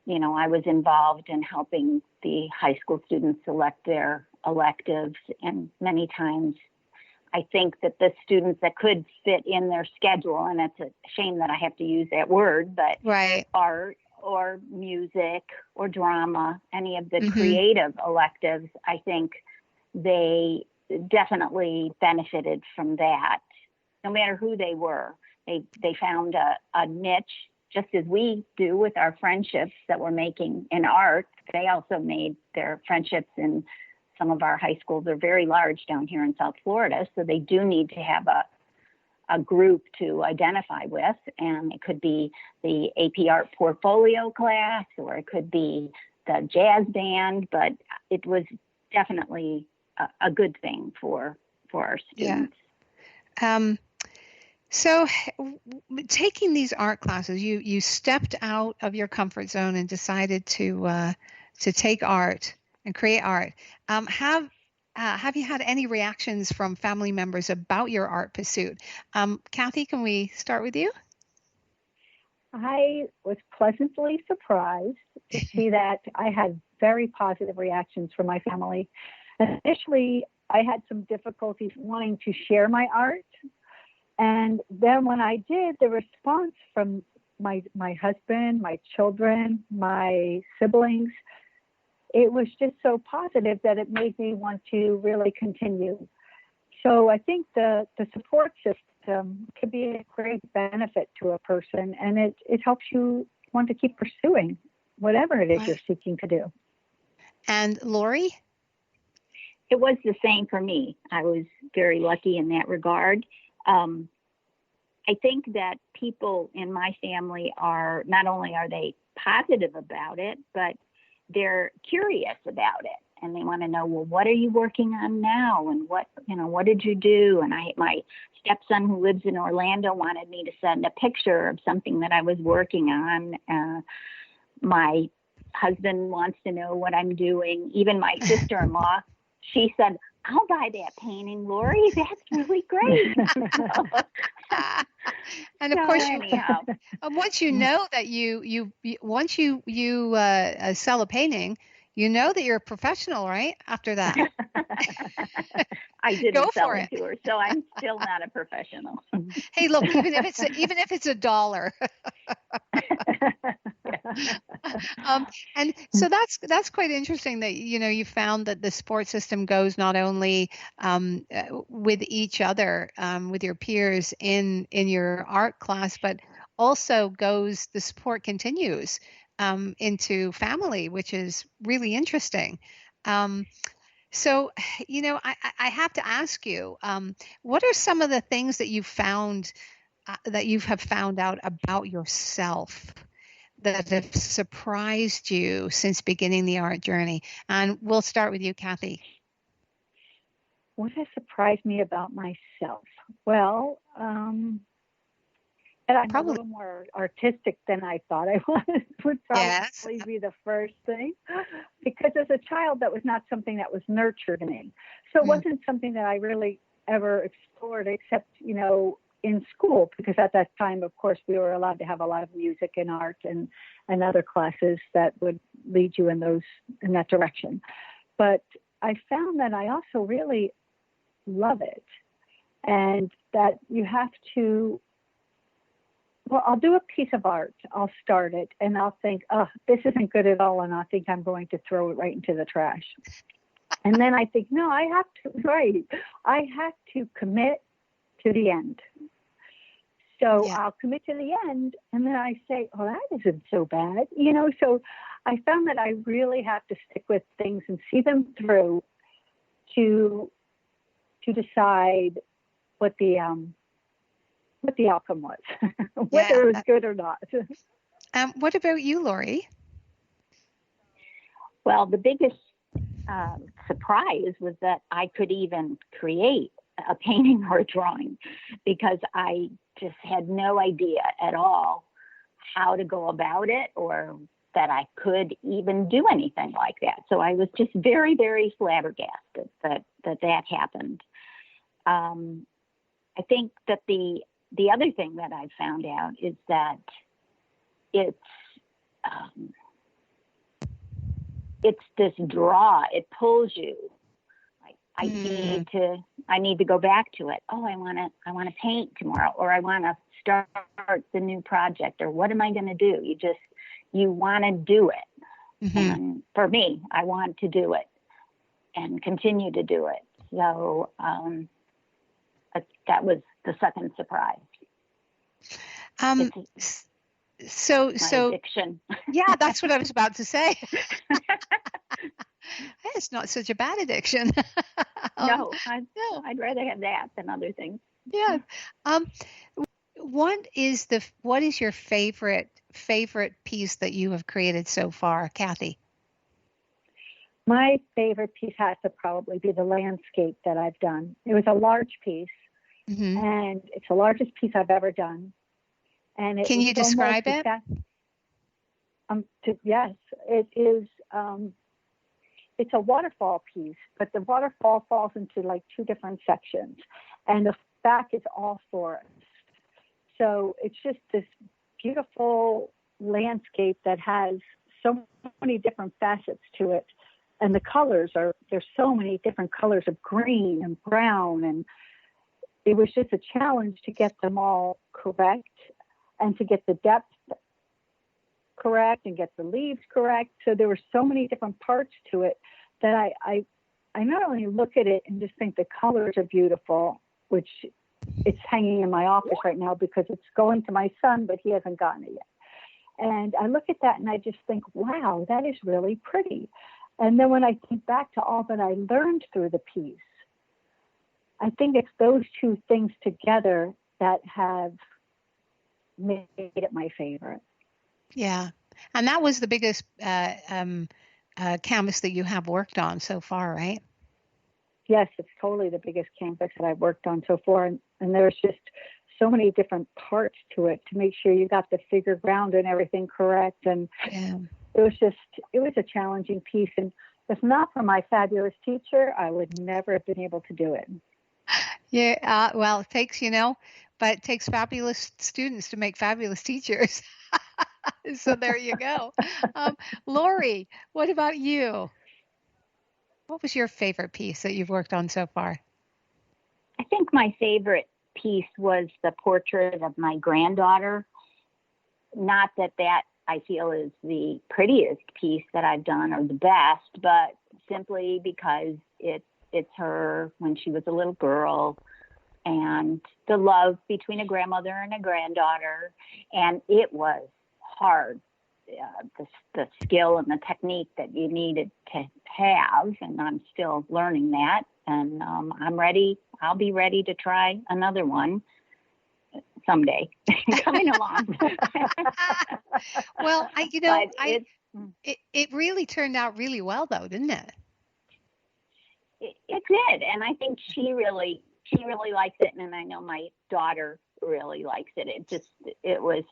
I was involved in helping the high school students select their electives, and many times I think that the students that could fit in their schedule, and it's a shame that I have to use that word, but right. art or music or drama, any of the Mm-hmm. creative electives, I think they definitely benefited from that. No matter who they were, they found a niche, just as we do with our friendships that we're making in art. They also made their friendships in some of our high schools are very large down here in South Florida, so they do need to have a group to identify with, and it could be the AP Art Portfolio class, or it could be the jazz band, but it was definitely a good thing for our students. Yeah. So taking these art classes, you stepped out of your comfort zone and decided to take art and create art. Have you had any reactions from family members about your art pursuit? Kathy, can we start with you? I was pleasantly surprised to see that I had very positive reactions from my family. Initially, I had some difficulties wanting to share my art. And then when I did, the response from my husband, my children, my siblings, it was just so positive that it made me want to really continue. So I think the support system can be a great benefit to a person, and it helps you want to keep pursuing whatever it is you're seeking to do. And Laurie? It was the same for me. I was very lucky in that regard. I think that people in my family are, not only are they positive about it, but they're curious about it. And they want to know, well, what are you working on now? And what did you do? And my stepson who lives in Orlando wanted me to send a picture of something that I was working on. My husband wants to know what I'm doing. Even my sister-in-law, she said, I'll buy that painting, Laurie. That's really great. And of course, once you know that once you sell a painting, you know that you're a professional, right? After that, I didn't sell it to her, so I'm still not a professional. Hey, look, even if it's $1. And so that's quite interesting that you found that the support system goes not only with each other, with your peers in your art class, but also the support continues into family, which is really interesting. So, I have to ask you, what are some of the things that you found that you have found out about yourself that have surprised you since beginning the art journey? And we'll start with you, Kathy. What has surprised me about myself? Well, and I'm probably a little more artistic than I thought I was, would probably be the first thing. Because as a child, that was not something that was nurtured in me. So it wasn't something that I really ever explored except, in school, because at that time, of course, we were allowed to have a lot of music and art and other classes that would lead you in that direction. But I found that I also really love it, and that you have to, I'll do a piece of art, I'll start it, and I'll think, oh, this isn't good at all, and I think I'm going to throw it right into the trash. And then I think, no, I have to commit to the end. So I'll commit to the end, and then I say, oh, that isn't so bad. So I found that I really have to stick with things and see them through to decide what the outcome was, whether it was good or not. What about you, Laurie? Well, the biggest surprise was that I could even create a painting or a drawing, because I just had no idea at all how to go about it, or that I could even do anything like that. So I was just very, very flabbergasted that happened. I think that the other thing that I found out is that it's it's this draw. It pulls you. Like, I need to go back to it. Oh, I want to paint tomorrow, or I want to start the new project, or what am I going to do? You want to do it. Mm-hmm. And for me, I want to do it and continue to do it. So that was the second surprise. So addiction. Yeah, that's what I was about to say. It's not such a bad addiction. No, I'd rather have that than other things. Yeah. What is your favorite piece that you have created so far, Kathy? My favorite piece has to probably be the landscape that I've done. It was a large piece, mm-hmm. and it's the largest piece I've ever done. And can you describe it? Yes, it is. It's a waterfall piece, but the waterfall falls into like two different sections, and the back is all forest. So it's just this beautiful landscape that has so many different facets to it. And the colors there's so many different colors of green and brown. And it was just a challenge to get them all correct and to get the depth correct and get the leaves correct. So there were so many different parts to it that I not only look at it and just think the colors are beautiful, which it's hanging in my office right now because it's going to my son, but he hasn't gotten it yet. And I look at that and I just think, wow, that is really pretty. And then when I think back to all that I learned through the piece, I think it's those two things together that have made it my favorite. Yeah. And that was the biggest canvas that you have worked on so far, right? Yes, it's totally the biggest canvas that I've worked on so far. And there's just so many different parts to it to make sure you got the figure ground and everything correct. And it was a challenging piece. And if not for my fabulous teacher, I would never have been able to do it. Yeah. Well, it takes fabulous students to make fabulous teachers. So there you go. Laurie, what about you? What was your favorite piece that you've worked on so far? I think my favorite piece was the portrait of my granddaughter. Not that I feel is the prettiest piece that I've done or the best, but simply because it's her when she was a little girl, and the love between a grandmother and a granddaughter. And it was hard, the skill and the technique that you needed to have, and I'm still learning that. And I'll be ready to try another one someday. Coming along. Well, it really turned out really well, though, didn't it? It did, and I think she really likes it, and I know my daughter really likes it. It was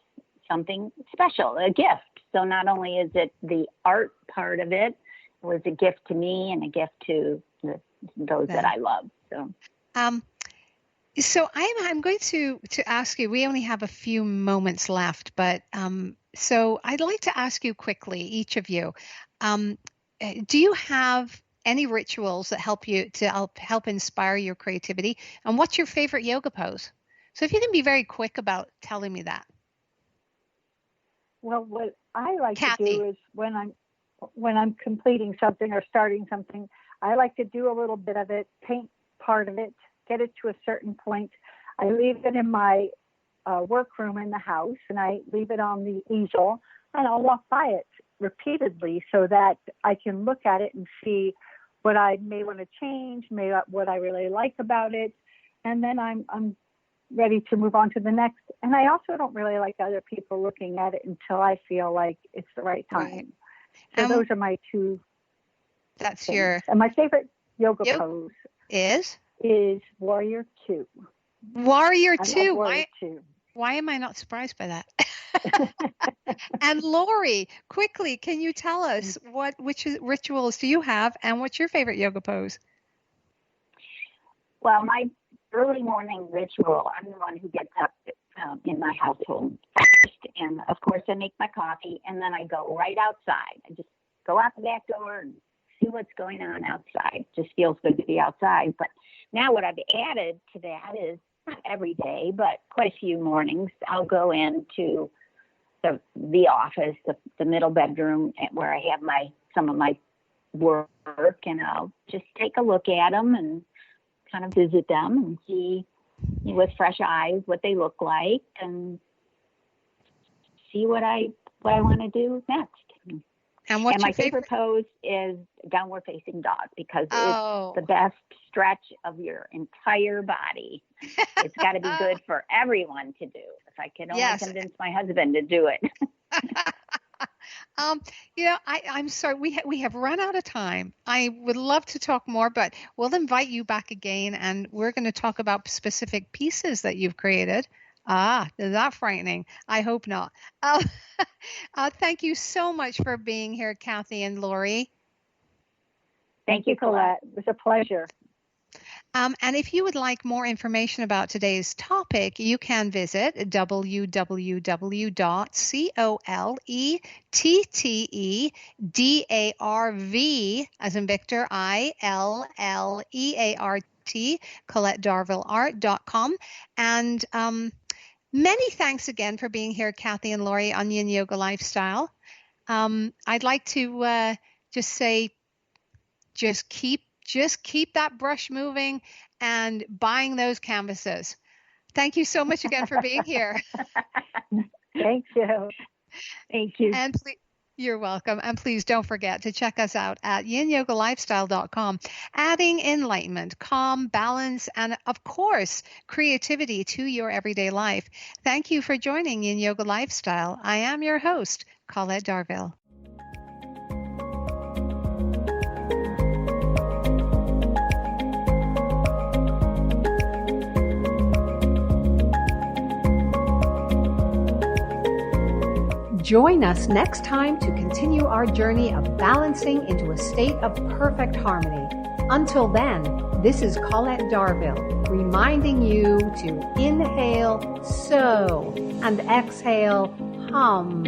something special, a gift. So not only is it the art part of it, it was a gift to me and a gift to those that I love. So I'm going to ask you, we only have a few moments left, but so I'd like to ask you quickly, each of you, do you have any rituals that help you to help inspire your creativity? And what's your favorite yoga pose? So if you can be very quick about telling me that. Well, what I like Kathy. to do is when I'm completing something or starting something, I like to do a little bit of it, paint part of it, get it to a certain point. I leave it in my workroom in the house, and I leave it on the easel, and I'll walk by it repeatedly so that I can look at it and see what I may want to change, what I really like about it, and then I'm ready to move on to the next. And I also don't really like other people looking at it until I feel like it's the right time. Right. So those are my two. That's things. And my favorite yoga pose is Warrior 2. Warrior I 2. love Warrior 2. Why am I not surprised by that? And Laurie, quickly, can you tell us which rituals do you have, and what's your favorite yoga pose? Well, my early morning ritual, I'm the one who gets up in my household first. And of course, I make my coffee, and then I go right outside. I just go out the back door and see what's going on outside. Just feels good to be outside. But now what I've added to that is not every day, but quite a few mornings, I'll go into the office, the middle bedroom where I have some of my work, and I'll just take a look at them and kind of visit them and see with fresh eyes what they look like and see what I want to do next. And what's my your favorite pose is downward facing dog, because it's the best stretch of your entire body. It's got to be good for everyone to do. If I can only convince my husband to do it. I'm sorry, we have run out of time. I would love to talk more, but we'll invite you back again, and we're going to talk about specific pieces that you've created. Is that frightening? I hope not. Thank you so much for being here, Kathy and Laurie. Thank you, Colette. It was a pleasure. And if you would like more information about today's topic, you can visit www.ColetteDarv, as in Victor, ILLEART, ColetteDarvilleArt.com. And many thanks again for being here, Kathy and Laurie, on Yin Yoga Lifestyle. I'd like to just say, just keep that brush moving and buying those canvases. Thank you so much again for being here. Thank you. Thank you. And you're welcome. And please don't forget to check us out at yinyogalifestyle.com, adding enlightenment, calm, balance, and of course, creativity to your everyday life. Thank you for joining Yin Yoga Lifestyle. I am your host, Colette Darville. Join us next time to continue our journey of balancing into a state of perfect harmony. Until then, this is Colette Darville, reminding you to inhale, so, and exhale, hum.